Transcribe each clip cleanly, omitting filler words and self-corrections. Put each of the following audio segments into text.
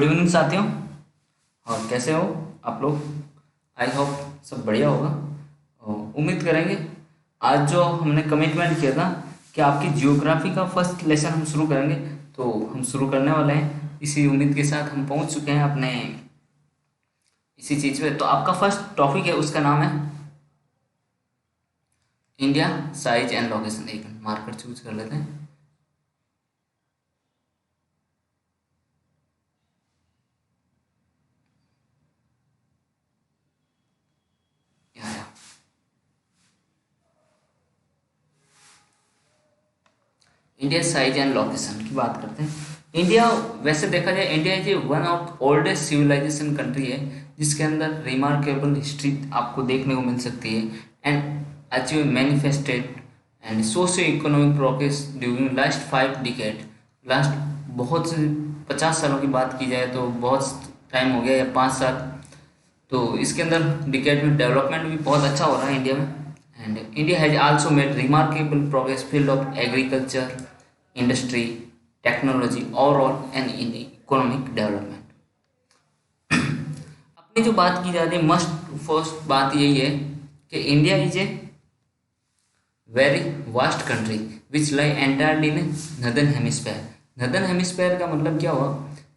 Good evening साथियों। और कैसे हो आप लोग? आई होप सब बढ़िया होगा। उम्मीद करेंगे। आज जो हमने कमिटमेंट किया था कि आपकी जियोग्राफी का फर्स्ट लेसन हम शुरू करेंगे, तो हम शुरू करने वाले हैं। इसी उम्मीद के साथ हम पहुंच चुके हैं अपने इसी चीज़ पे। तो आपका फर्स्ट टॉपिक है, उसका नाम है इंडिया साइज एंड लोकेशन। एक मार्कर चूज कर लेते हैं। यहाँ इंडिया साइज एंड लोकेशन की बात करते हैं। इंडिया, वैसे देखा जाए, India is one of oldest civilization country है, जिसके अंदर रिमार्केबल हिस्ट्री आपको देखने को मिल सकती है and achieve manifested and socio economic progress during last 5 decade. Last बहुत से 50 सालों की बात की जाए तो बहुत टाइम हो गया, या 5 साल। तो इसके अंदर डिकेड में डेवलपमेंट भी बहुत अच्छा हो रहा है इंडिया में। And India has also made remarkable progress field of agriculture, industry, technology overall and in economic development. अपनी जो बात की जा रही है, मस्ट फर्स्ट बात यही है कि India is a very vast country which lie entirely in northern hemisphere. Northern hemisphere का मतलब क्या हुआ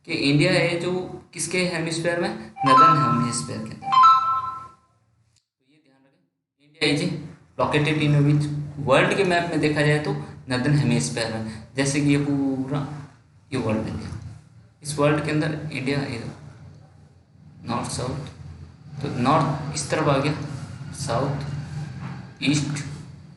कि इंडिया है जो किसके हेमिस्फेयर में? नदर्न हेमिस्फेयर के अंदर। तो ये ध्यान रखें, India is located in which, world के मैप में देखा जाए तो नदर्न हेमिस्फेयर में। जैसे कि ये पूरा ये वर्ल्ड है, इस वर्ल्ड के अंदर इंडिया नॉर्थ साउथ, तो नॉर्थ इस तरफ आ गया, साउथ, ईस्ट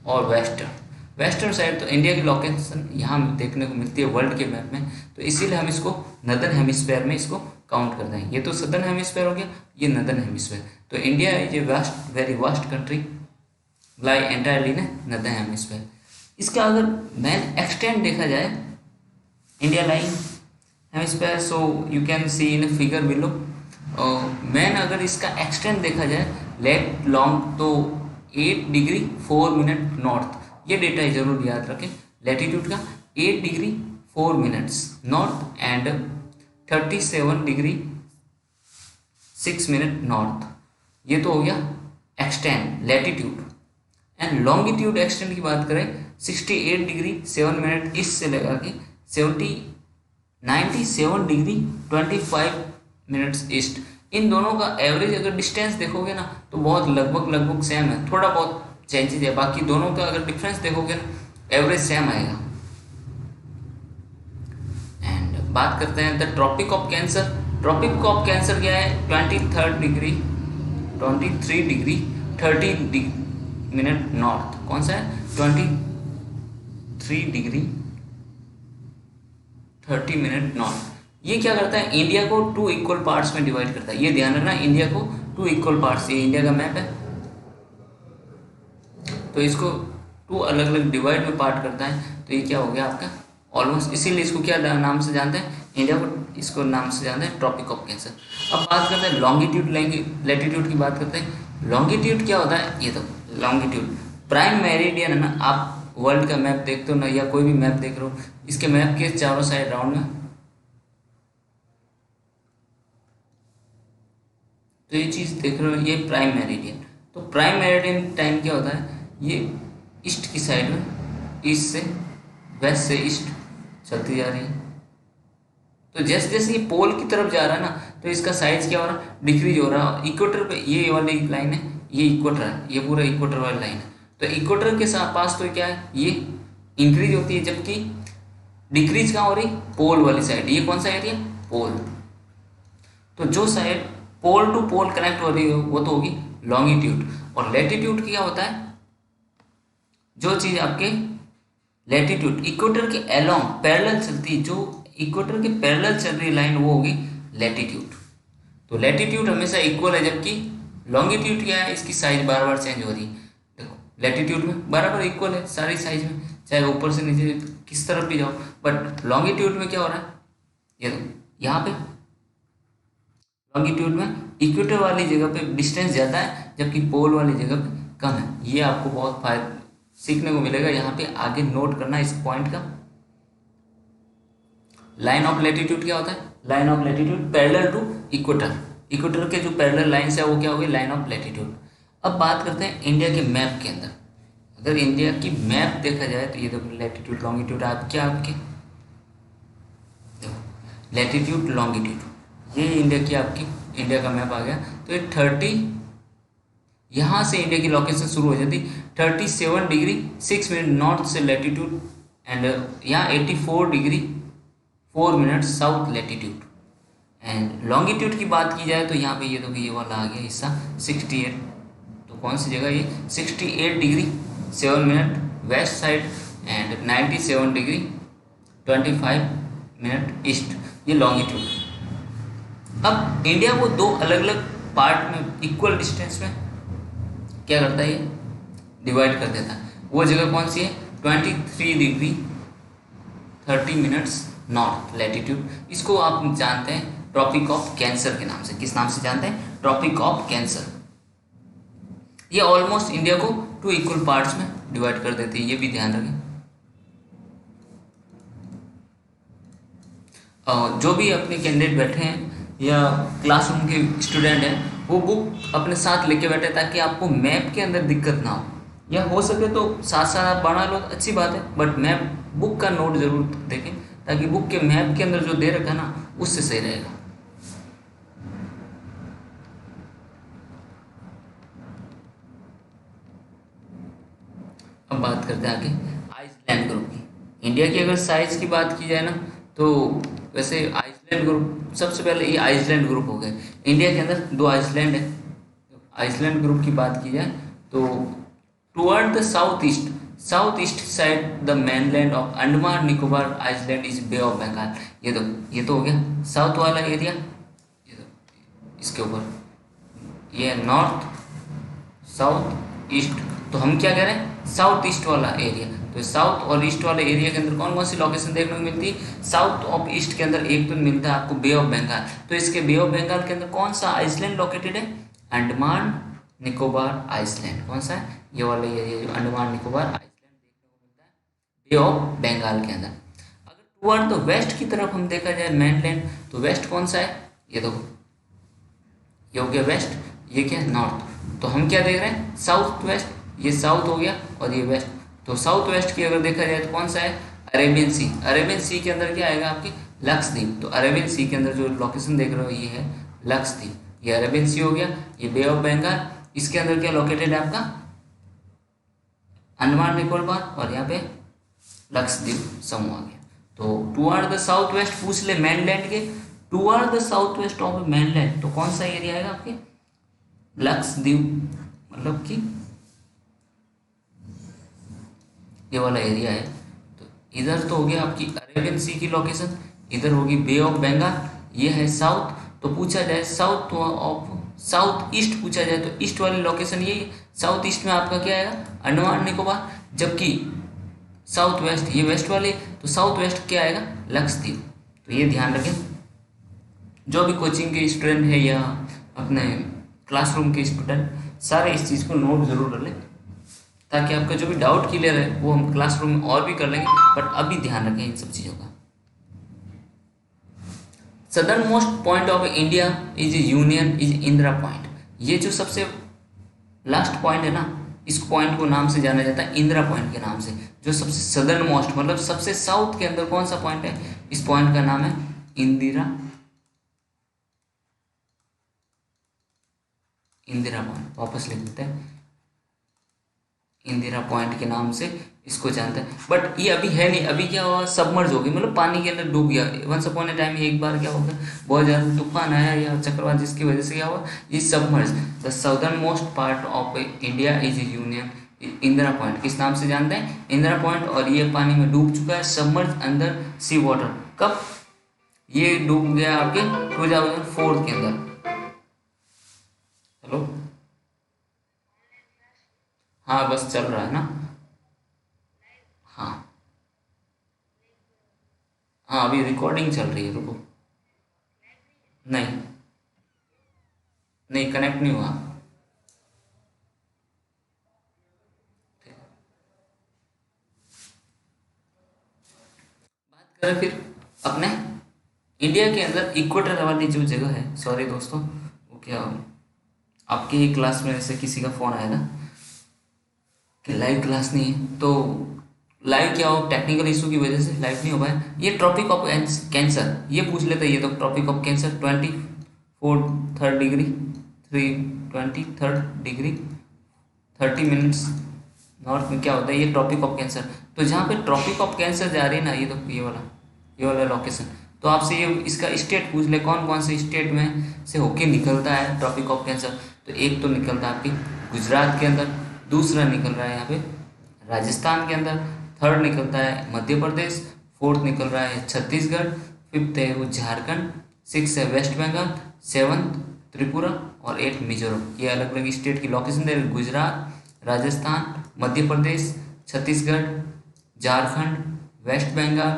और वेस्टर्न। वेस्टर्न साइड तो इंडिया की लोकेशन यहाँ देखने को मिलती है वर्ल्ड के मैप में, तो इसीलिए हम इसको नदर्न हेमिस्फेयर में इसको काउंट करते हैं। ये तो सदर्न हेमिस्फेयर हो गया, ये नदर्न हेमिस्फेयर। तो India is a vast, very vast country lie entirely in northern hemisphere. इसका अगर मेन एक्सटेंट देखा जाए, India lie hemisphere, so you can see in figure below. Man अगर इसका एक्सटेंट देखा जाए, लेट लॉन्ग, तो 8 डिग्री 4 मिनट नॉर्थ। ये डेटा ही जरूर याद रखें, लैटिट्यूड का 8 degree 4 minutes north and 37 degree 6 minute north. ये तो हो गया extent, latitude. And longitude extent की बात करें, 68 डिग्री 7 मिनट ईस्ट से लगा के 97 डिग्री 25 मिनट्स ईस्ट। इन दोनों का एवरेज अगर डिस्टेंस देखोगे ना, तो बहुत लगभग सेम है, थोड़ा बहुत चेंजेस है। बाकी दोनों का अगर डिफरेंस देखोगे ना, एवरेज सेम आएगा। एंड बात करते हैं the tropic of cancer. Tropic of cancer क्या है? 23 डिग्री 30 मिनट नॉर्थ। कौन सा है? 23 डिग्री 30 मिनट नॉर्थ। ये क्या करता है? इंडिया को 2 इक्वल पार्ट्स में डिवाइड करता है। ये ध्यान रखना, इंडिया को 2 इक्वल पार्ट्स, ये इंडिया का मैप है, तो इसको 2 अलग अलग डिवाइड में पार्ट करता है। तो ये क्या हो गया आपका ऑलमोस्ट, इसीलिए इसको क्या नाम से जानते हैं? इंडिया को इसको नाम से जानते हैं ट्रॉपिक ऑफ कैंसर। अब बात करते हैं लॉन्गिट्यूड, लैटिट्यूड की बात करते हैं। लॉन्गिट्यूड क्या होता है? ये तो लॉन्गिट्यूड प्राइम मेरिडियन है ना। आप वर्ल्ड का मैप देखते हो ना, या कोई भी मैप देख रहे हो, इसके मैप के चारों साइड राउंड में, तो ये चीज़ देख रहे हो, ये प्राइम मेरिडियन। तो प्राइम मेरिडियन टाइम क्या होता है? ये ईस्ट की साइड में, ईस्ट से वेस्ट से ईस्ट चलती जा रही है। तो जैसे जैसे ये पोल की तरफ जा रहा है ना, तो इसका साइज क्या हो रहा है? डिक्रीज हो रहा है। इक्वेटर पे ये वाली लाइन है, ये इक्वेटर है, ये पूरा इक्वेटर वाली लाइन है। तो इक्वेटर के साथ पास तो क्या है? ये इंक्रीज होती है, जबकि डिक्रीज कहाँ हो रही? पोल वाली साइड। ये कौन सा एरिया? पोल। तो जो side pole to pole connect हो रही है वो तो होगी लॉन्गिट्यूड। और लैटिट्यूड क्या होता है? जो चीज़ आपके लैटिट्यूड इक्वेटर के अलोंग पैरेलल चलती है, जो इक्वेटर के पैरेलल चल रही लाइन, वो होगी लैटिट्यूड। तो लैटिट्यूड हमेशा इक्वल है, जबकि लॉन्गिट्यूड क्या है? इसकी साइज बार बार चेंज हो रही है। देखो लैटिट्यूड में बराबर इक्वल है सारी साइज में, चाहे ऊपर से नीचे किस तरफ भी जाओ, बट लॉन्गिट्यूड में क्या हो रहा है? ये देखो यहाँ पे लॉन्गिट्यूड में इक्वेटर वाली जगह पे डिस्टेंस ज़्यादा है, जबकि पोल वाली जगह पे कम है। ये आपको बहुत फायदा सीखने को मिलेगा, यहाँ पे आगे नोट करना इस पॉइंट का। लाइन ऑफ लैटिट्यूड क्या होता है? Line of latitude parallel to equator, equator के जो पैरेलल लाइन्स है वो क्या होगी? Line of latitude. अब बात करते हैं इंडिया के मैप के अंदर। अगर इंडिया की मैप देखा जाए तो ये देखो लैटिट्यूड लॉन्गिट्यूड आप क्या आपके देखो लैटिट्यूड लॉन्गिट्यूड, ये इंडिया की आपकी इंडिया का मैप आ गया। तो ये 30 यहाँ से इंडिया की लोकेशन शुरू हो जाती 37 डिग्री 6 मिनट नॉर्थ से लैटिट्यूड एंड यहाँ 84 degree 4 minute south latitude. And longitude की बात की जाए तो यहाँ पे ये देखो ये वाला आ गया हिस्सा 68, तो कौन सी जगह ये 68 degree 7 minute west side and 97 degree 25 minute east, ये लॉन्गिट्यूड। अब इंडिया को दो अलग अलग पार्ट में इक्वल डिस्टेंस में क्या करता है, ये डिवाइड कर देता है। वो जगह कौन सी है? 23 डिग्री 30 मिनट्स नॉर्थ लैटिट्यूड। इसको आप जानते हैं ट्रॉपिक ऑफ कैंसर के नाम से। किस नाम से जानते हैं? Tropic of cancer. ये ऑलमोस्ट इंडिया को 2 इक्वल पार्ट्स में डिवाइड कर देती है, ये भी ध्यान रखें। जो भी अपने कैंडिडेट बैठे हैं या क्लासरूम के स्टूडेंट हैं वो बुक अपने साथ लेके बैठे ताकि आपको मैप के अंदर दिक्कत ना हो, या हो सके तो साथ साथ आप बना लो अच्छी बात है, बट मैप बुक का नोट जरूर देखें ताकि बुक के मैप के अंदर जो दे रखा है ना उससे सही रहेगा। अब बात करते हैं आगे आइसलैंड ग्रुप की। इंडिया की अगर साइज की बात की जाए ना तो वैसे आइसलैंड ग्रुप सबसे पहले ये आइसलैंड ग्रुप हो गए। इंडिया के अंदर 2 आइसलैंड है। आइसलैंड ग्रुप की बात की जाए तो toward the south east side the mainland of Andaman Nicobar island is bay of Bengal. ये तो हो गया साउथ वाला एरिया, ये तो इसके ऊपर ये नॉर्थ साउथ ईस्ट, तो हम क्या कह रहे हैं साउथ ईस्ट वाला एरिया। तो साउथ और ईस्ट वाले एरिया के अंदर कौन कौन सी लोकेशन देखने को मिलती है? साउथ ऑफ ईस्ट के अंदर एक तो मिलता है आपको बे ऑफ बंगाल, तो इसके बे ऑफ बंगाल के अंदर कौन सा आइसलैंड लोकेटेड है? अंडमान निकोबार आइसलैंड। कौन सा है? ये वाला एरिया जो अंडमान निकोबार आइसलैंड देखने को मिलता है बे ऑफ बंगाल के अंदर। अगर टुवर्ड द वेस्ट की तरफ हम देखा जाए मेनलैंड, तो वेस्ट कौन सा है? ये देखो ये हो गया वेस्ट, ये क्या है? नॉर्थ। तो हम क्या देख रहे हैं? साउथ वेस्ट, ये साउथ हो गया और ये वेस्ट। तो साउथ वेस्ट की अगर देखा जाए तो कौन सा है? अरेबियन सी। अरेबियन सी के अंदर क्या आएगा आपके? लक्षद्वीप। तो अरेबियन सी के अंदर जो लोकेशन देख रहे हो ये है लक्षद्वीप, ये अरेबियन सी हो गया। ये बे ऑफ बंगाल, इसके अंदर क्या लोकेटेड है आपका? अंडमान निकोबार, और यहाँ पे लक्षद्वीप समूह आ गया। तो टुवर्ड द साउथ वेस्ट पूछ ले मेनलैंड के, toward the south west of mainland तो कौन सा एरिया आएगा आपके? लक्षद्वीप, मतलब कि ये वाला एरिया है। तो इधर तो हो गया आपकी अरेबियन सी की लोकेशन, इधर होगी बे ऑफ बंगाल, ये है साउथ। तो पूछा जाए साउथ ऑफ साउथ ईस्ट पूछा जाए तो ईस्ट वाली लोकेशन ये साउथ ईस्ट में आपका क्या आएगा? अंडमान निकोबार। जबकि साउथ वेस्ट ये वेस्ट वाले, तो साउथ वेस्ट क्या आएगा? लक्षद्वीप। तो ये ध्यान रखें, जो भी कोचिंग के स्टूडेंट है या अपने क्लासरूम के स्टूडेंट सारे इस चीज़ को नोट जरूर कर लें ताकि आपका जो भी डाउट क्लियर है वो हम क्लासरूम में और भी कर लेंगे, बट अभी ध्यान रखें इन सब चीज़ों का। Southern most point of India is union is Indira point. ये जो सबसे लास्ट पॉइंट है ना, इस पॉइंट को नाम से जाना जाता है इंदिरा पॉइंट के नाम से। जो सबसे सदर्न मोस्ट मतलब सबसे साउथ के अंदर कौन सा पॉइंट है? इस पॉइंट का नाम है इंदिरा पॉइंट। वापस लिख देते हैं, इंदिरा पॉइंट के नाम से इसको जानते हैं। बट ये अभी है नहीं, अभी क्या हुआ? सबमर्ज हो गई, मतलब पानी के अंदर डूब गया। वंस अपॉन ए टाइम एक बार क्या हो गया, बहुत ज़्यादा तूफान आया या चक्रवात, जिसकी वजह से क्या हुआ, ये submerge. The southern most part of India is union Indira point. किस नाम से जानते हैं? इंदिरा पॉइंट। और ये पानी में डूब चुका है, सबमर्ज अंदर सी वाटर। कब ये डूब गया? आपके 2004 के अंदर। हेलो, हाँ बस चल रहा है ना। हाँ हाँ अभी रिकॉर्डिंग चल रही है, रुको। नहीं नहीं कनेक्ट नहीं हुआ। बात करें फिर अपने इंडिया के अंदर इक्वेटर वाली जो जगह है, सॉरी दोस्तों, वो क्या आपके ही क्लास में से किसी का फ़ोन आया था कि लाइव क्लास नहीं है, तो लाइव क्या हो, टेक्निकल इशू की वजह से लाइव नहीं हो पाया। ये ट्रॉपिक ऑफ कैंसर ये पूछ लेते, ये तो tropic of cancer 24 degree 23 30 minutes north में क्या होता है, ये ट्रॉपिक ऑफ कैंसर। तो जहाँ पे ट्रॉपिक ऑफ कैंसर जा रही है ना, ये तो ये वाला लोकेशन, तो आपसे ये इसका स्टेट पूछ ले, कौन कौन से स्टेट में से होके निकलता है ट्रॉपिक ऑफ कैंसर। तो एक तो निकलता है आपकी गुजरात के अंदर, दूसरा निकल रहा है यहाँ पे राजस्थान के अंदर, थर्ड निकलता है मध्य प्रदेश, फोर्थ निकल रहा है छत्तीसगढ़, फिफ्थ है वो झारखंड, सिक्स है वेस्ट बंगाल, सेवन्थ त्रिपुरा और एट मिजोरम। ये अलग अलग स्टेट की लोकेशन दे रहे, गुजरात, राजस्थान, मध्य प्रदेश, छत्तीसगढ़, झारखंड, वेस्ट बंगाल,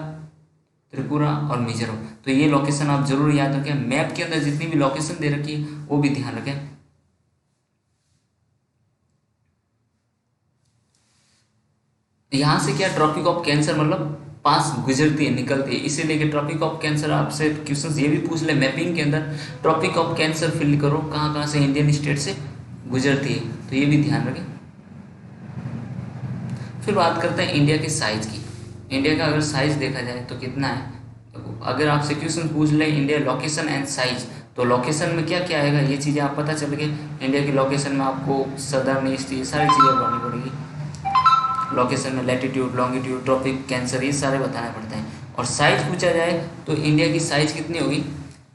त्रिपुरा और मिजोरम। तो ये लोकेशन आप जरूर याद रखें, मैप के अंदर जितनी भी लोकेशन दे रखी है वो भी ध्यान रखें। यहाँ से क्या ट्रॉपिक ऑफ कैंसर मतलब पास गुजरती है, निकलती है, इसीलिए कि ट्रॉपिक ऑफ कैंसर आपसे क्वेश्चंस ये भी पूछ ले मैपिंग के अंदर, ट्रॉपिक ऑफ कैंसर फिल करो कहाँ कहाँ से इंडियन स्टेट से गुजरती है, तो ये भी ध्यान रखें। फिर बात करते हैं इंडिया के साइज की। इंडिया का अगर साइज देखा जाए तो कितना है, तो अगर आपसे क्वेश्चन पूछ ले इंडिया लोकेशन एंड साइज, तो लोकेशन में क्या क्या आएगा ये चीज़ें आप पता चल गए। इंडिया की लोकेशन में आपको सदर्न ईस्ट ये सारी चीज़ें बतानी पड़ेगी, लोकेशन में लैटिट्यूड लॉन्गिट्यूड ट्रॉपिक कैंसर ये सारे बताने पड़ते हैं। और साइज पूछा जाए तो इंडिया की साइज कितनी होगी,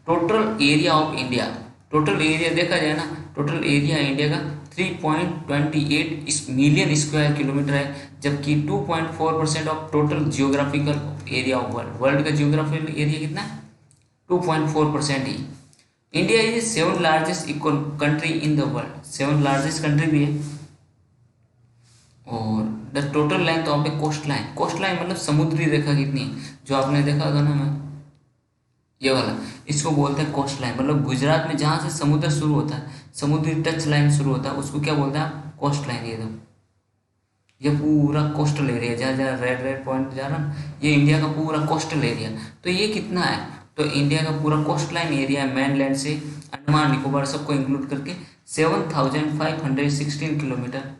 total area of India, total area देखा जाए ना, टोटल एरिया इंडिया का 3.28 मिलियन स्क्वायर किलोमीटर है, जबकि 2.4% of total geographical area of world, world का जियोग्राफिकल एरिया कितना है 2.4% ही। India is 7th largest country in the world, 7th largest country भी है। और the total length of a coast line, coast line मतलब समुद्री रेखा कितनी है, जो आपने देखा था ना मैं ये वाला, इसको बोलते हैं कोस्ट लाइन। मतलब गुजरात में जहाँ से समुद्र शुरू होता है, समुद्री टच लाइन शुरू होता है, उसको क्या बोलते हैं कोस्ट लाइन। ये पूरा कोस्टल एरिया, जहाँ जहाँ रेड रेड पॉइंट जा रहा ना, ये इंडिया का पूरा कोस्टल एरिया। तो ये कितना है, तो इंडिया का पूरा कोस्ट लाइन एरिया है, मेनलैंड से अंडमान निकोबार सबको इंक्लूड करके 7,516 किलोमीटर,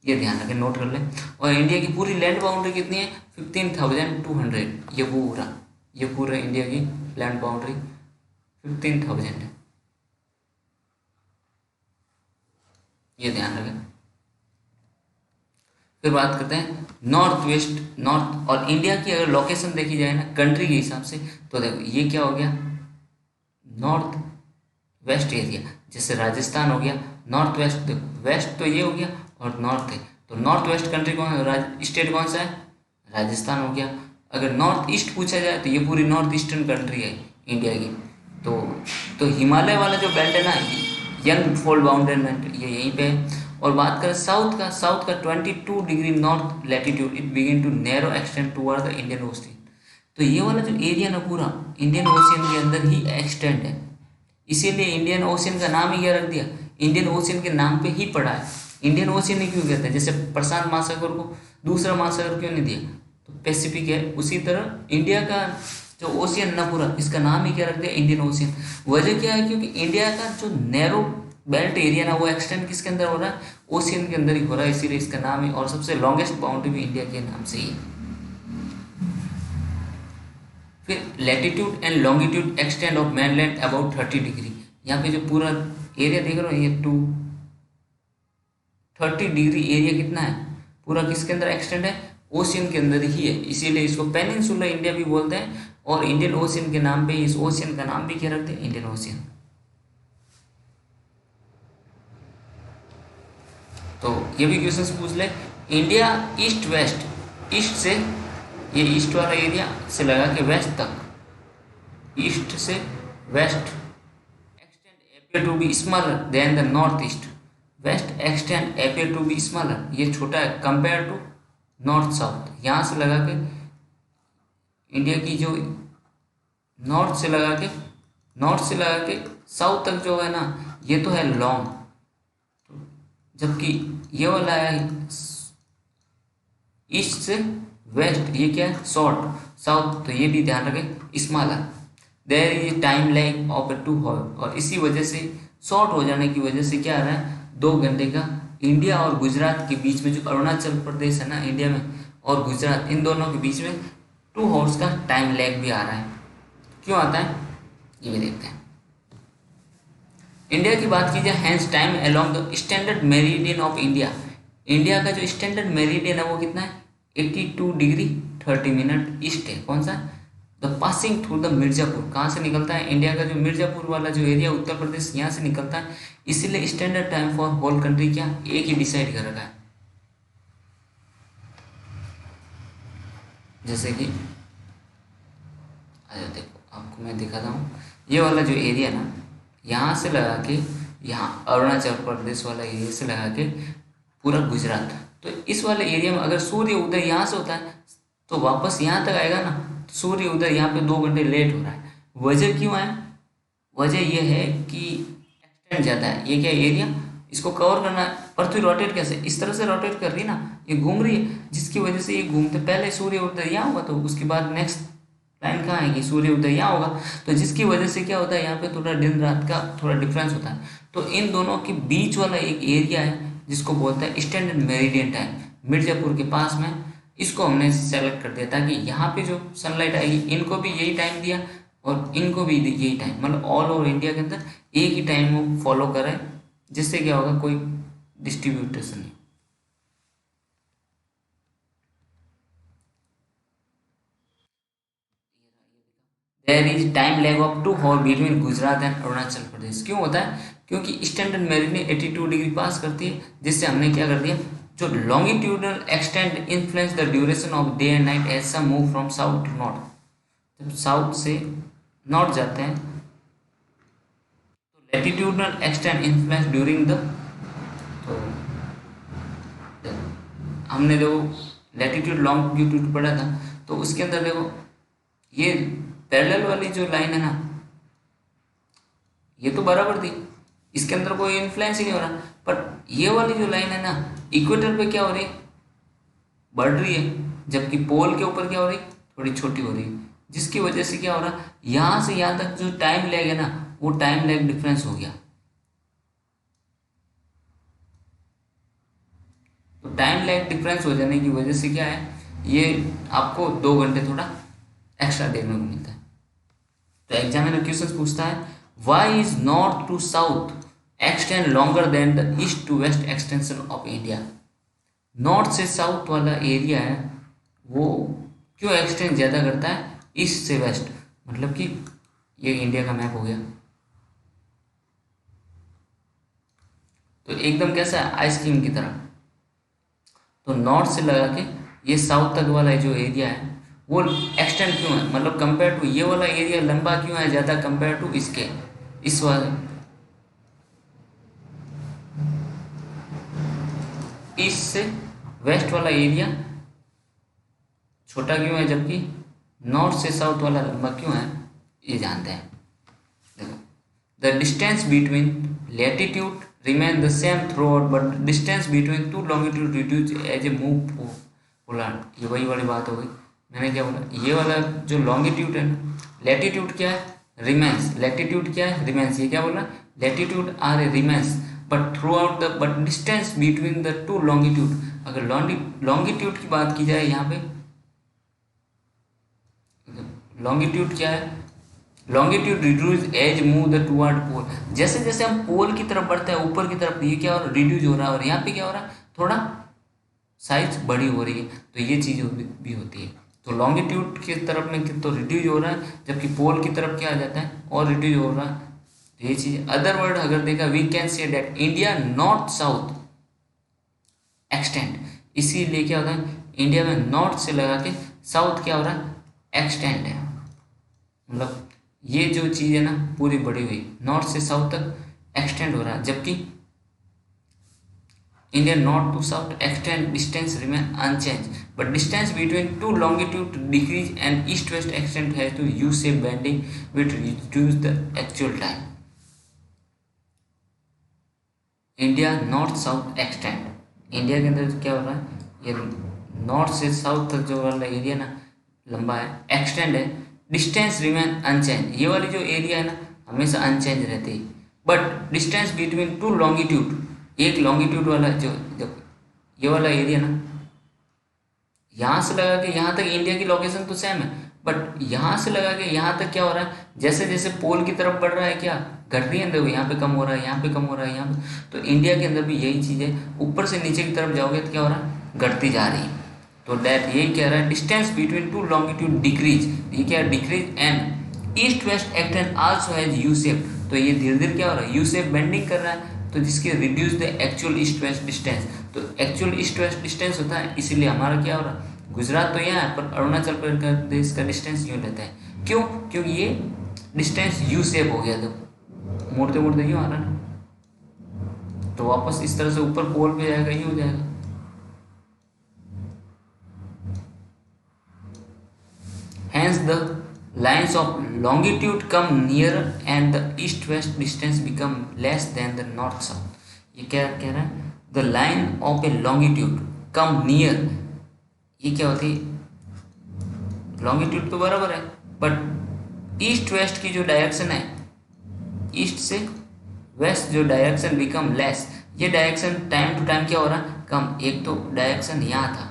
ये ध्यान रखें, नोट कर लें। और इंडिया की पूरी लैंड बाउंड्री कितनी है 15,200, ये पूरा इंडिया की लैंड बाउंड्री 15,000 है, ये ध्यान रखें। फिर बात करते हैं नॉर्थ वेस्ट, नॉर्थ और इंडिया की अगर लोकेशन देखी जाए ना कंट्री के हिसाब से, तो देखो ये क्या हो गया नॉर्थ वेस्ट एरिया, जैसे राजस्थान हो गया नॉर्थ वेस्ट, देखो वेस्ट तो ये हो गया और नॉर्थ है, तो नॉर्थ वेस्ट कंट्री कौन, स्टेट कौन सा है राजस्थान हो गया। अगर नॉर्थ ईस्ट पूछा जाए तो ये पूरी नॉर्थ ईस्टर्न कंट्री है इंडिया की। तो हिमालय वाला जो बेल्ट है ना, यंग फोल्ड बाउंड्री ये यहीं पे है। और बात करें साउथ का, 22 degree north latitude, it begin to narrow extend toward the Indian ocean. तो ये वाला जो एरिया ना पूरा इंडियन ओशियन के अंदर ही एक्सटेंड है, इसीलिए इंडियन ओशियन का नाम ही क्या रख दिया, इंडियन ओशियन के नाम पे ही पड़ा है। इंडियन ओशियन ही क्यों कहते हैं, जैसे प्रशांत महासागर को दूसरा महासागर क्यों नहीं दिया, तो पैसिफिक है, उसी तरह इंडिया का जो ओशियन ना पूरा, इसका नाम ही क्या रख दिया इंडियन ओशियन। वजह क्या है, क्योंकि इंडिया का जो नैरो बेल्ट एरिया ना वो एक्सटेंड किसके अंदर हो रहा है, ओशियन के अंदर ही हो रहा है, इसीलिए इसका नाम है। और सबसे लॉन्गेस्ट बाउंड्री भी इंडिया के नाम से ही है। फिर latitude and longitude extend of mainland about 30 degree, यहाँ पे जो पूरा एरिया देख रहे हो ये 230 डिग्री एरिया कितना है पूरा किसके अंदर एक्सटेंड है, ओशियन के अंदर ही है, इसीलिए इसको पेनिनसुला इंडिया भी बोलते हैं। और इंडियन ओशियन के नाम पे इस ओशियन का नाम भी क्या रखते हैं, इंडियन ओशियन। तो ये भी क्वेश्चन पूछ ले, इंडिया ईस्ट वेस्ट, ईस्ट से ये ईस्ट वाला एरिया से लगा के वेस्ट तक, ईस्ट से west extend appear to be smaller than the north east, west extend appear to be smaller, ये छोटा है कंपेयर टू नॉर्थ साउथ। यहाँ से लगा के इंडिया की जो नॉर्थ से लगा के साउथ तक जो है ना, ये तो है लॉन्ग, जबकि ये वाला है ईस्ट से वेस्ट, ये क्या है शॉर्ट। साउथ, तो ये भी ध्यान रखें smaller. There is time lag of 2 hour, और इसी वजह से शॉर्ट हो जाने की वजह से क्या आ रहा है 2 घंटे का इंडिया और गुजरात के बीच में, जो अरुणाचल प्रदेश है ना इंडिया में और गुजरात, इन दोनों के बीच में 2 आवर्स का टाइम लैग भी आ रहा है। क्यों आता है ये भी देखते हैं। इंडिया की बात की जाए, hence time along the standard meridian of India, India का जो स्टैंडर्ड मेरिडियन है वो कितना है 82 डिग्री 30 मिनट ईस्ट है। कौन सा? The passing through the Mirzapur, कहाँ से निकलता है इंडिया का जो मिर्जापुर वाला जो एरिया उत्तर प्रदेश, यहाँ से निकलता है। इसीलिए standard time for whole country क्या एक ही डिसाइड कर रखा है। जैसे कि अरे देखो आपको मैं दिखाता हूँ, ये वाला जो एरिया ना यहाँ से लगा के यहाँ अरुणाचल प्रदेश वाला एरिया से लगा के पूरा गुजरात, तो इस वाले एरिया में अगर सूर्य उदय यहाँ से होता है तो वापस यहाँ तक आएगा ना, तो सूर्य उदय यहाँ पे 2 घंटे लेट हो रहा है। वजह क्यों है? वजह यह है कि एक्सटेंड ज़्यादा है। ये क्या एरिया, इसको कवर करना है। पृथ्वी रोटेट कैसे, इस तरह से रोटेट कर रही है ना, ये घूम रही है, जिसकी वजह से ये घूमते, पहले सूर्य उदय यहाँ होगा तो उसके बाद नेक्स्ट लाइन कहाँ आएगी, सूर्य उदय यहाँ होगा, तो जिसकी वजह से क्या होता है यहाँ पे थोड़ा दिन रात का थोड़ा डिफरेंस होता है। तो इन दोनों के बीच वाला एक एरिया है जिसको बोलते हैं स्टैंडर्ड मेरिडियन टाइम, मिर्जापुर के पास में, इसको हमने सेलेक्ट कर दिया ताकि यहाँ पे जो सनलाइट आएगी इनको भी यही टाइम दिया और इनको भी यही टाइम, मतलब ऑल ओवर इंडिया के अंदर एक ही टाइम वो फॉलो करें, जिससे क्या होगा कोई डिस्ट्रीब्यूटेशन नहीं। There is time lag of 2 hour between Gujarat and Arunachal Pradesh. क्यों होता है? क्योंकि स्टैंडर्ड मेरिडियन 82 डिग्री पास करती है, जिससे हमने क्या कर दिया, जो longitudinal extend influence the duration of day and night as some move from south to north. जब साउथ से नॉर्थ जाते हैं तो latitudinal extend influence during the, तो हमने देखो लैटिट्यूड लॉन्गिट्यूड पढ़ा था, तो उसके अंदर देखो ये पैरेलल वाली जो लाइन है ना, ये तो बराबर थी, इसके अंदर कोई इन्फ्लुएंस ही नहीं हो रहा, पर ये वाली जो लाइन है ना इक्वेटर पे क्या हो रही, बढ़ रही है, जबकि पोल के ऊपर क्या हो रही, थोड़ी छोटी हो रही है, जिसकी वजह से क्या हो रहा, यहाँ से यहाँ तक जो टाइम लैग है ना वो टाइम लैग डिफरेंस हो गया। तो टाइम लैग डिफरेंस हो जाने की वजह से क्या है, ये आपको 2 घंटे थोड़ा एक्स्ट्रा देखने को मिलता है। तो एग्जामिनर क्वेश्चन पूछता है why is north to south extend longer than the east to west extension of India. North से साउथ वाला एरिया है वो क्यों एक्सटेंड ज़्यादा करता है ईस्ट से वेस्ट, मतलब कि ये इंडिया का मैप हो गया, तो एकदम कैसा है आइसक्रीम की तरह। तो नॉर्थ से लगा के ये साउथ तक वाला जो एरिया है वो एक्सटेंड क्यों है, मतलब कंपेयर टू ये वाला एरिया लंबा क्यों है ज़्यादा कंपेयर टू इसके, इस वाले ईस्ट से वेस्ट वाला एरिया छोटा क्यों है, जबकि नॉर्थ से साउथ वाला लंबा क्यों है, ये जानते हैं। देखो the distance between latitude remain the same throughout but distance between two longitude reduce as a move polar. ये वही वाली बात हो गई, मैंने क्या बोला, ये वाला जो लॉन्गिट्यूड है ना, लैटिट्यूड क्या है रिमेंस, लैटिट्यूड क्या है रिमेंस, ये क्या बोला latitude are a remains but through the but distance between the two longitude. अगर लॉन्गिट्यूड की बात की जाए यहाँ पे, लॉन्गिट्यूड क्या है, longitude reduce as move the toward pole, जैसे जैसे हम पोल की तरफ बढ़ते हैं ऊपर की तरफ, ये क्या हो रहा है रिड्यूस हो रहा है, और यहाँ पे क्या हो रहा है थोड़ा साइज बड़ी हो रही है, तो ये चीज़ भी होती है। तो लॉन्गिट्यूड की तरफ में तो रिड्यूस हो रहा है, जबकि पोल की तरफ क्या आ जाता है और रिड्यूस हो रहा है, तो ये चीज़। अदर वर्ड अगर देखा we can say that India north south extend, इसीलिए क्या होता है इंडिया में नॉर्थ से लगा के साउथ क्या हो रहा है एक्सटेंड है, मतलब ये जो चीज़ है ना पूरी बढ़ी हुई नॉर्थ से साउथ तक एक्सटेंड हो रहा है, जबकि India north to south extend distance remain unchange but distance between two longitude decrease and east west extend has to you shape bending which reduce the actual time. India north south extend, India के अंदर क्या हो रहा है ये north से south तक जो वाला एरिया ना लंबा है, एक्सटेंड है, डिस्टेंस रिमेन अनचेंज, ये वाली जो एरिया है ना हमेशा अनचेंज रहती है, but distance between two longitude, एक लॉन्गिट्यूड वाला जो जब ये वाला एरिया ना यहाँ से लगा के यहाँ तक इंडिया की लोकेशन तो सेम है, बट यहाँ से लगा के यहाँ तक क्या हो रहा है, जैसे जैसे पोल की तरफ बढ़ रहा है क्या घट रही है, देखो यहाँ पे कम हो रहा है, यहाँ पे कम हो रहा है, यहाँ पे, तो इंडिया के अंदर भी यही चीज़ है, ऊपर से नीचे की तरफ जाओगे तो क्या हो रहा है, घटती जा रही है। तो दैट यही कह रहा है distance between two longitude decrease, ये क्या decrease, and east west extend also has U shape, तो ये धीरे धीरे क्या हो रहा है यू शेप बेंडिंग कर रहा है, तो जिसके reduce the actual east west distance, तो एक्चुअल ईस्ट वेस्ट डिस्टेंस होता है, इसीलिए हमारा क्या हो रहा है, गुजरात तो यहाँ है पर अरुणाचल प्रदेश का डिस्टेंस यूँ रहता है, क्यों, क्योंकि ये डिस्टेंस यू शेप हो गया, तो मुड़ते मुड़ते यूँ आ रहा ना, तो वापस इस तरह से ऊपर पोल पे जाएगा, यूँ हो जाएगा। Hence the lines of longitude come nearer and the east-west distance become less than the north-south। ये क्या कह रहा है, the line of a longitude come near, ये क्या होती है, longitude तो बराबर है बट ईस्ट वेस्ट की जो डायरेक्शन है, ईस्ट से वेस्ट जो डायरेक्शन बिकम लेस, ये डायरेक्शन टाइम टू टाइम क्या हो रहा है कम, एक तो डायरेक्शन यहाँ था,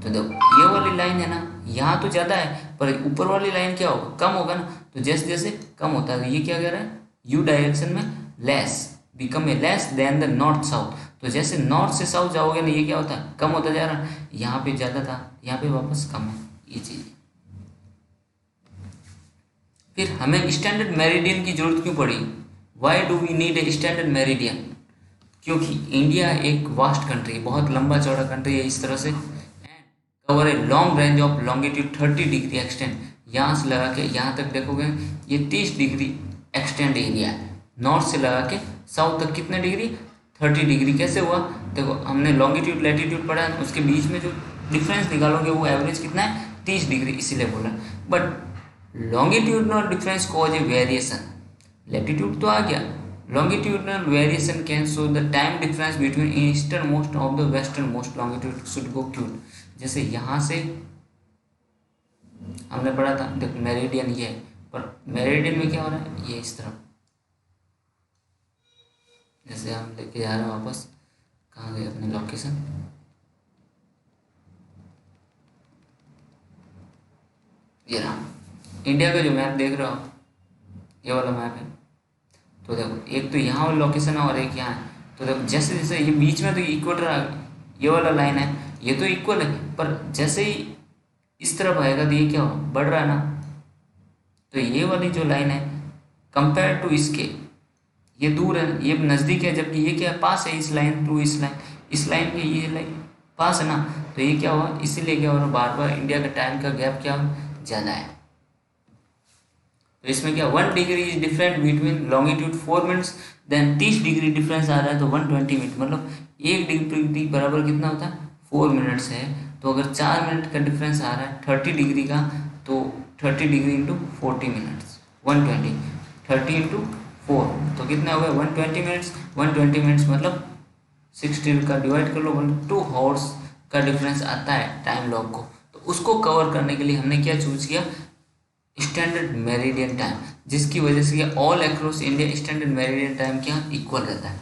तो देखो ये वाली लाइन है ना यहाँ तो ज़्यादा है पर ऊपर वाली लाइन क्या होगा कम होगा ना, तो जैसे जैसे कम होता है, तो ये क्या कह रहा है यू डायरेक्शन में less become a less than the north south, तो जैसे नॉर्थ से साउथ जाओगे ना ये क्या होता है कम होता जा रहा है, यहाँ पे ज़्यादा था यहाँ पे वापस कम है, ये चीज़। फिर हमें स्टैंडर्ड मेरिडियन की जरूरत क्यों पड़ी, why do we need a standard meridian, क्योंकि इंडिया एक वास्ट कंट्री है, बहुत लंबा चौड़ा कंट्री है इस तरह से, cover a long range of longitude 30 degree extend, यहाँ से लगा के यहाँ तक देखोगे ये 30 डिग्री एक्सटेंड एरिया है, नॉर्थ से लगा के साउथ तक कितने डिग्री 30 डिग्री, कैसे हुआ देखो हमने लॉन्गिट्यूड लैटिट्यूड पढ़ा है, उसके बीच में जो डिफरेंस निकालोगे वो एवरेज कितना है 30 डिग्री, इसीलिए बोला, but longitudinal difference cause A variation, latitude तो आ गया, longitudinal variation can show the time difference between easternmost of the westernmost longitude should go cute, जैसे यहाँ से हमने पढ़ा था देखो मेरिडियन ये है, पर मेरिडियन में क्या हो रहा है ये इस तरफ, जैसे हम लेके जा रहे हैं वापस, कहाँ गए अपने लोकेशन, ये रहा इंडिया का जो मैप देख रहे हो ये वाला मैप है, तो देखो एक तो यहाँ वाला लोकेशन है और एक यहाँ है, तो देखो जैसे जैसे ये बीच में तो इक्वेटर आ ये वाला लाइन है, ये तो इक्वल है पर जैसे ही इस तरफ आएगा तो ये क्या हो बढ़ रहा है ना, तो ये वाली जो लाइन है कंपेयर टू इसके ये दूर है, ये नज़दीक है, जबकि ये क्या पास है, इस लाइन टू इस लाइन के ये लाइन पास है ना, तो ये क्या हुआ इसीलिए क्या हो रहा बार बार इंडिया का टाइम का गैप क्या ज़्यादा है, तो इसमें क्या 1 degree is different between longitude 4 minutes then 30 degree difference आ रहा है, तो 120 मिनट मतलब 1 डिग्री बराबर कितना होता है 4 मिनट्स है, तो अगर 4 मिनट का डिफरेंस आ रहा है 30 डिग्री का, तो 30 डिग्री इंटू 40 मिनट्स 120, 30 इंटू 4 तो कितना हो गया 120 मिनट्स, 120 मिनट्स मतलब 60 का डिवाइड कर लो 2 आवर्स का डिफरेंस आता है टाइम लॉग को, तो उसको कवर करने के लिए हमने क्या चूज किया स्टैंडर्ड मेरिडियन टाइम, जिसकी वजह से all across India standard meridian time क्या इक्वल रहता है।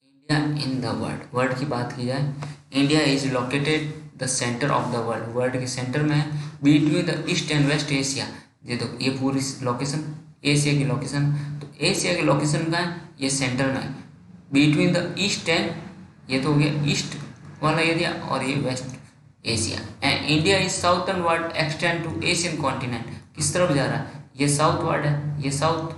इंडिया इन द वर्ल्ड की बात की जाए, India is located the centre of the world के सेंटर में है, between the east and west Asia, ये तो ये पूरी लोकेशन एशिया की लोकेशन, तो एशिया की लोकेशन का है ये सेंटर में है, बिटवीन द ईस्ट एंड ये तो हो गया ईस्ट वाला एरिया और ये west Asia, and India is southern world extend to Asian continent, किस तरफ जा रहा है ये साउथ वर्ल्ड है, ये साउथ,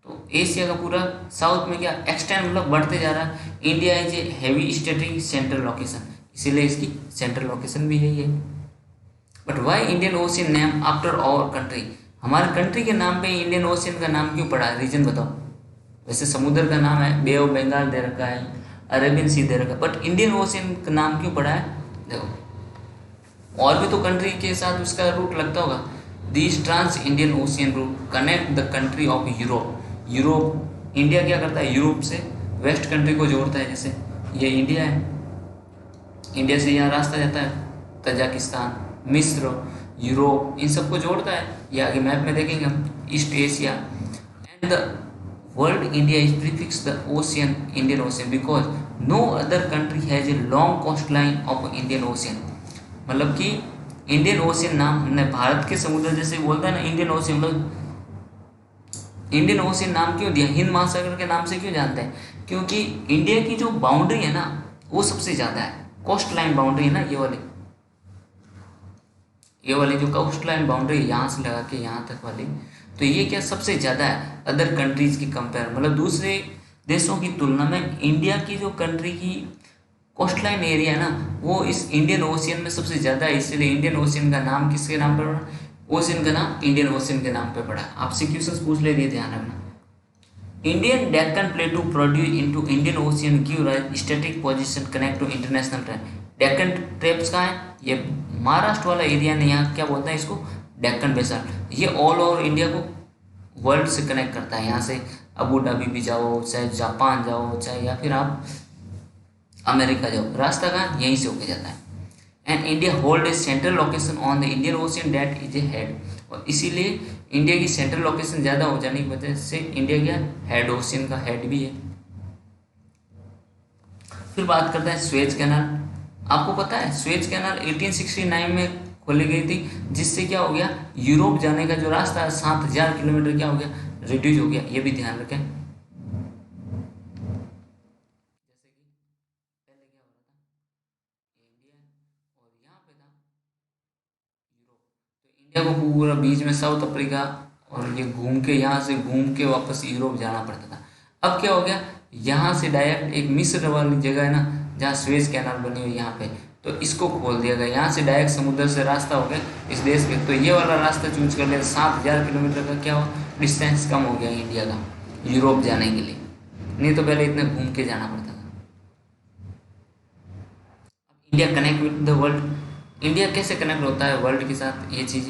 तो एशिया का पूरा साउथ में क्या एक्सटेंड मतलब बढ़ते जा रहा है, India is a heavy static central location, इसीलिए इसकी सेंट्रल लोकेशन भी यही है। But why Indian ocean name after our country, हमारे कंट्री के नाम पे इंडियन ओशियन का नाम क्यों पड़ा है, रीजन बताओ। वैसे समुद्र का नाम है बे ऑफ बंगाल दे रखा है, अरेबियन सी दे रखा है, बट इंडियन ओशियन का नाम क्यों पड़ा है, देखो और भी तो कंट्री के साथ उसका रूट लगता होगा, this trans Indian ocean route connect the country of Europe, India क्या करता है यूरोप से वेस्ट कंट्री को जोड़ता है, जैसे ये इंडिया है इंडिया से यहाँ रास्ता जाता है तजाकिस्तान, मिस्र, यूरोप, इन सबको जोड़ता है। ये आगे मैप में देखेंगे हम, east Asia and the world. India is prefix the ocean, Indian ocean, because no other country has a long coast line of Indian ocean. मतलब कि इंडियन ओशियन नाम हमने भारत के समुद्र जैसे बोलता है ना इंडियन ओशियन, मतलब इंडियन ओशियन नाम क्यों दिया, हिंद महासागर के नाम से क्यों जानते हैं, क्योंकि इंडिया की जो बाउंड्री है ना वो सबसे ज़्यादा है, कोस्ट लाइन बाउंड्री है ना, ये वाली जो कोस्ट लाइन बाउंड्री यहाँ से लगा के यहाँ तक वाली, तो ये क्या सबसे ज़्यादा है अदर कंट्रीज की कंपेयर, मतलब दूसरे देशों की तुलना में इंडिया की जो कंट्री की कोस्ट लाइन एरिया है ना वो इस इंडियन ओशियन में सबसे ज़्यादा है। इसलिए इंडियन ओशियन का नाम किसके नाम पर पड़ा, ओशियन का नाम इंडियन ओशियन के नाम पे पड़ा। आपसे क्वेश्चन पूछ ले दिए, ध्यान रखना। Indian Deccan plateau produce into Indian ocean give rise static position connect to international trade. Deccan traps कहाँ है, ये महाराष्ट्र वाला एरिया ने, यहाँ क्या बोलते हैं इसको, डेक्कन बेसाल्ट। ये ऑल ओवर इंडिया को वर्ल्ड से कनेक्ट करता है। यहाँ से अबू धाबी भी जाओ, चाहे जापान जाओ, चाहे या फिर आप अमेरिका जाओ, रास्ता कहाँ यहीं से होके जाता है। And India hold a central location on the Indian ocean that is a head, और इसीलिए इंडिया की सेंट्रल लोकेशन ज़्यादा हो जाने की वजह से इंडिया क्या हेड, ओशियन का हेड भी है। फिर बात करते हैं स्वेज कैनाल। आपको पता है स्वेज कैनाल 1869 में खोली गई थी, जिससे क्या हो गया, यूरोप जाने का जो रास्ता है 7000 किलोमीटर क्या हो गया, रिड्यूस हो गया। ये भी ध्यान रखें। जैसे कि पहले क्या हो रहा था, इंडिया और यहाँ पे था यूरोप, तो इंडिया को पूरा बीच में साउथ अफ्रीका और ये घूम के यहाँ से घूम के वापस यूरोप जाना पड़ता था। अब क्या हो गया, यहाँ से डायरेक्ट एक मिस्र वाली जगह है ना जहाँ स्वेज कैनाल बनी हुई यहाँ पे, तो इसको खोल दिया गया, यहाँ से डायरेक्ट समुद्र से रास्ता हो गया इस देश के। तो ये वाला रास्ता चूज कर लिया, 7000 किलोमीटर का क्या हो, डिस्टेंस कम हो गया इंडिया का यूरोप जाने के लिए, नहीं तो पहले इतने घूम के जाना पड़ता था। India connect with the world. India कैसे कनेक्ट होता है वर्ल्ड के साथ, ये चीज़,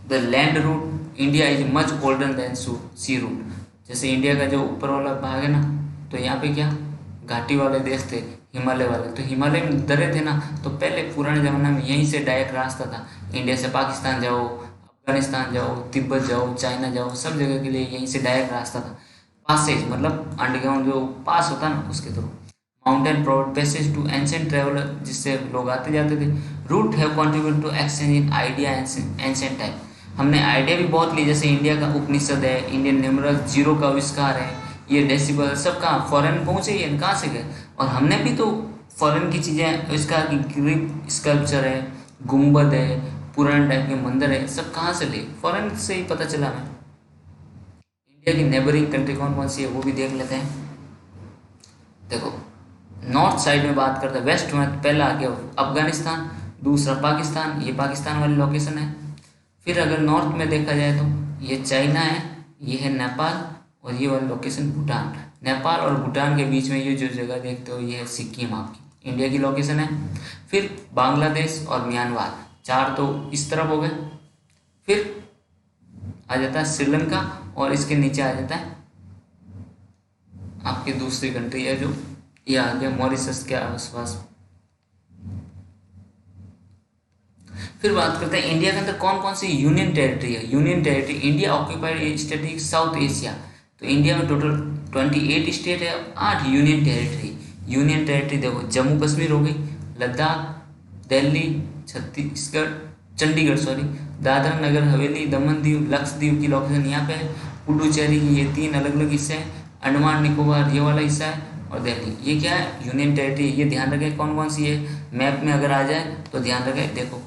the land route India is much older than sea route. जैसे इंडिया का जो ऊपर वाला भाग है ना, तो यहाँ पे क्या घाटी वाले देश थे, हिमालय वाले, तो हिमालय में दरे थे ना, तो पहले पुराने ज़माने में यहीं से डायरेक्ट रास्ता था। इंडिया से पाकिस्तान जाओ, अफगानिस्तान जाओ, तिब्बत जाओ, चाइना जाओ, सब जगह के लिए यहीं से डायरेक्ट रास्ता था। पासेज मतलब अंडरग्राउंड जो पास होता ना उसके through. Mountain provide passage to ancient traveller, जिससे लोग आते जाते थे। Route have contribute to exchange in idea ancient time. हमने आइडिया भी बहुत ली, जैसे इंडिया का उपनिषद है, इंडियन न्यूमरल, जीरो का आविष्कार है, ये डेसिबल सब कहाँ फॉरेन पहुँचे, ये कहाँ से गए। और हमने भी तो फॉरेन की चीज़ें, इसका ग्रीक स्कल्पचर है, गुम्बद है, पुराने टाइप के मंदिर है, सब कहाँ से लिए, फॉरेन से ही पता चला हमें। इंडिया की नेबरिंग कंट्री कौन कौन सी है वो भी देख लेते हैं। देखो नॉर्थ साइड में बात करते हैं, वेस्ट में पहला आ गया अफगानिस्तान, दूसरा पाकिस्तान, ये पाकिस्तान वाली लोकेशन है। फिर अगर नॉर्थ में देखा जाए तो ये चाइना है, ये है नेपाल, और ये वाली लोकेशन भूटान। नेपाल और भूटान के बीच में ये जो जगह देखते हो ये है सिक्किम, आपकी इंडिया की लोकेशन है। फिर बांग्लादेश और म्यांमार, चार तो इस तरफ हो गए। फिर आ जाता है श्रीलंका, और इसके नीचे आ जाता है आपकी दूसरी कंट्री है जो ये आ गया मॉरिशस के आसपास। फिर बात करते हैं इंडिया के अंदर कौन कौन सी यूनियन टेरिटरी है। Union territory, India occupied state south Asia, तो इंडिया में टोटल 28 स्टेट है, 8 यूनियन टेरिटरी। यूनियन टेरिटरी देखो जम्मू कश्मीर हो गई, लद्दाख, दिल्ली, छत्तीसगढ़, चंडीगढ़ सॉरी, दादरा नगर हवेली, दमन दीव, लक्षद्वीप की लोकेशन यहाँ पे है, पुडुचेरी, ये 3 अलग अलग हिस्से हैं, अंडमान निकोबार ये वाला हिस्सा है, और दिल्ली, ये क्या है यूनियन टेरिटरी। ये ध्यान रखें कौन कौन सी है, मैप में अगर आ जाए तो ध्यान रखें। देखो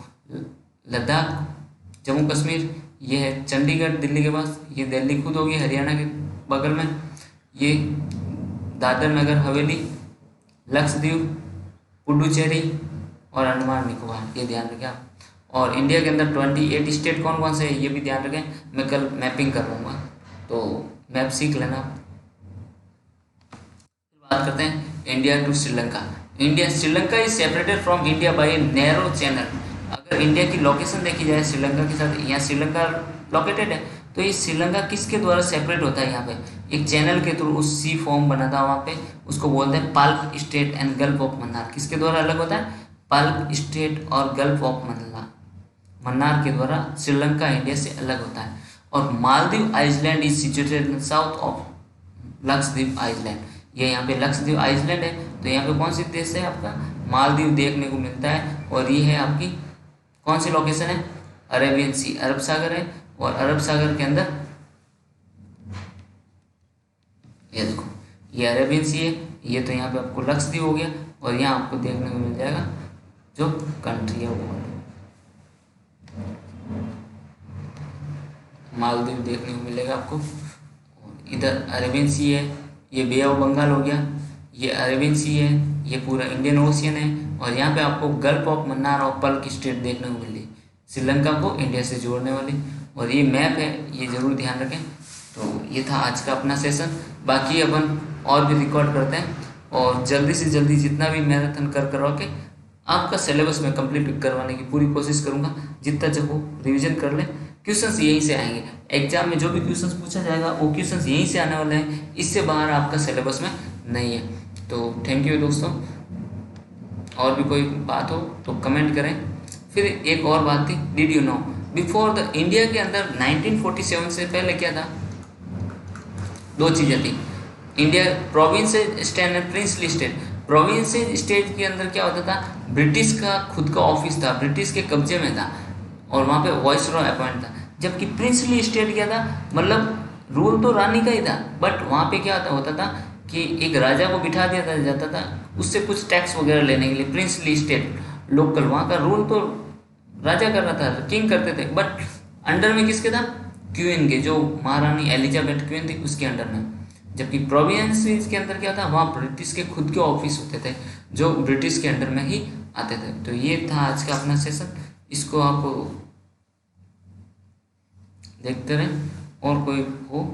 लद्दाख, जम्मू कश्मीर, ये है चंडीगढ़ दिल्ली के पास, ये दिल्ली खुद होगी हरियाणा के बगल में, ये दादर नगर हवेली, लक्षद्वीप, पुडुचेरी और अंडमान निकोबार, ये ध्यान रखें आप। और इंडिया के अंदर 28 स्टेट कौन कौन से है ये भी ध्यान रखें, मैं कल मैपिंग कर लूँगा तो मैप सीख लेना। बात करते हैं India to Sri Lanka. India Sri Lanka is separated from India by a narrow channel. अगर इंडिया की लोकेशन देखी जाए श्रीलंका के साथ, यहाँ श्रीलंका लोकेटेड है, तो ये श्रीलंका किसके द्वारा सेपरेट होता है, यहाँ पे एक चैनल के थ्रू उस सी फॉर्म बना था वहाँ पे, उसको बोलते हैं Palk state and gulf of Mannar. किसके द्वारा अलग होता है, पल्क स्टेट और गल्फ ऑफ मन्नार के द्वारा श्रीलंका इंडिया से अलग होता है। और Maldives island is situated in south of Lakshadweep island. ये यहाँ पे लक्षद्वीप आइलैंड है, तो यहाँ पे कौन सी देश है आपका, मालदीव देखने को मिलता है। और ये है आपकी कौन सी लोकेशन है, अरेबियन सी, अरब सागर है। और अरब सागर के अंदर ये देखो, ये अरेबियन सी है, ये तो यहाँ पे आपको लक्षद्वीप हो गया। और यहाँ आपको देखने को मिल जाएगा जो कंट्री है वो मालदीव देखने को मिलेगा आपको। इधर अरेबियन सी है, ये बे ऑफ बंगाल हो गया, ये अरेबियन सी है, ये पूरा इंडियन ओशियन है। और यहाँ पे आपको गल्फ ऑफ मन्नार और पल्क स्टेट देखने को मिली, श्रीलंका को इंडिया से जोड़ने वाली। और ये मैप है, ये जरूर ध्यान रखें। तो ये था आज का अपना सेशन, बाकी अपन और भी रिकॉर्ड करते हैं और जल्दी से जल्दी जितना भी मैराथन करवा के आपका सिलेबस में कंप्लीट करवाने की पूरी कोशिश करूँगा। जितना जब वो रिविजन कर लें, क्वेश्चंस यहीं से आएंगे, एग्जाम में जो भी क्वेश्चंस पूछा जाएगा वो क्वेश्चंस यहीं से आने वाले हैं, इससे बाहर आपका सिलेबस में नहीं है। तो थैंक यू दोस्तों, और भी कोई बात हो तो कमेंट करें। फिर एक और बात थी, did you know before the India के अंदर 1947 से पहले क्या था, दो चीज़ें थी, India province state and princely state. Province state के अंदर क्या होता था, ब्रिटिश का खुद का ऑफिस था, ब्रिटिश के कब्जे में था और वहाँ पे वॉइस रॉय अपॉइंट था। जबकि प्रिंसली स्टेट क्या था, मतलब रूल तो रानी का ही था, बट वहाँ पे क्या होता था कि एक राजा को बिठा दिया जाता था उससे कुछ टैक्स वगैरह लेने के लिए। प्रिंसली स्टेट लोकल, वहाँ का रूल तो राजा कर रहा था, किंग करते थे, बट अंडर में किसके था, क्वीन के, जो महारानी एलिजाबेथ क्वीन थी उसके अंडर में। जबकि प्रोविंस के अंदर क्या था, वहाँ ब्रिटिश के खुद के ऑफिस होते थे जो ब्रिटिश के अंडर में ही आते थे। तो ये था आज का अपना सेशन, इसको आप देखते रहें और कोई हो